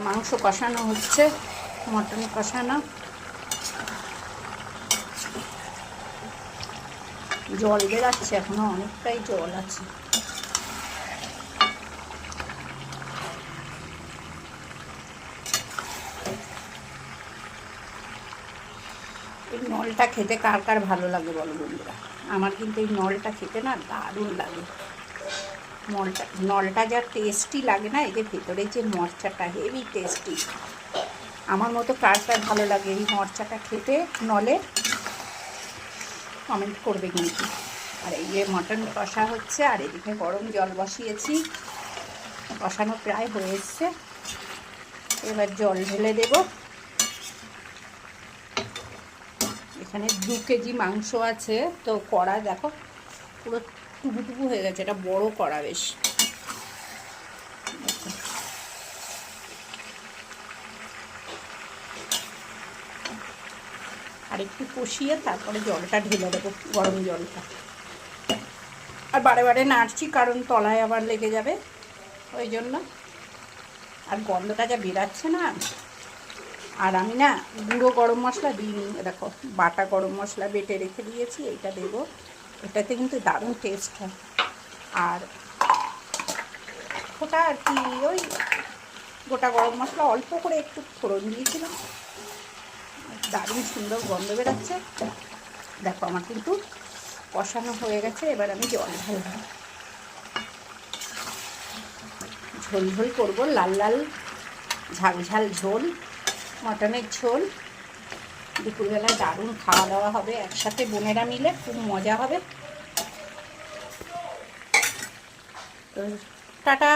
মাংস কষানো হচ্ছে, মটন কষানো। জল বেরাচ্ছে, এখনো অনেকটাই জল আছে। এই নলটা খেতে কার কার ভালো লাগে বলো বন্ধুরা? আমার কিন্তু এই নলটা খেতে না দারুণ লাগে। নলটা যা টেস্টি লাগে না, এই যে ভেতরে যে মরচাটা হেভি টেস্টি। আমার মতো কার কার ভালো লাগে এই মরচাটা খেতে নলের, কমেন্ট করবে কিন্তু। আর এই যে মটন কষা হচ্ছে, আর এদিকে গরম জল বসিয়েছি, কষানো প্রায় হয়ে এসছে। এবার জল ঢেলে দেব। এখানে 2 কেজি মাংস আছে, তো কড়া দেখো পুরো টুকু হয়ে গেছে, এটা বড় কড়া বেশ। আর একটু কষিয়ে তারপরে জলটা ঢেলে দেবো, গরম জলটা। আর বারে বারে নাড়ছি, কারণ তলায় আবার লেগে যাবে ওই জন্য। আর গন্ধটা যা বেরাচ্ছে না। আর আমি না গুঁড়ো গরম মশলা দিইনি, দেখো বাটা গরম মশলা বেটে রেখে দিয়েছি, এইটা দেবো। এটাতে কিন্তু দারুণ টেস্ট হয়। আর ওটা আর কি, ওই গোটা গরম মশলা অল্প করে একটু ফোড়ন দিয়েছিলাম, দারুণ সুন্দর গন্ধ বেরাচ্ছে। দেখো আমার কিন্তু কষানো হয়ে গেছে, এবার আমি জল ঢালব। ঝোল ঝোল করবো, লাল লাল ঝাল ঝাল ঝোল, মটনের ঝোল। দুপুরবেলায় দারুণ খাওয়া দাওয়া হবে একসাথে, বোনেরা মিলে খুব মজা হবে। তো টাটা।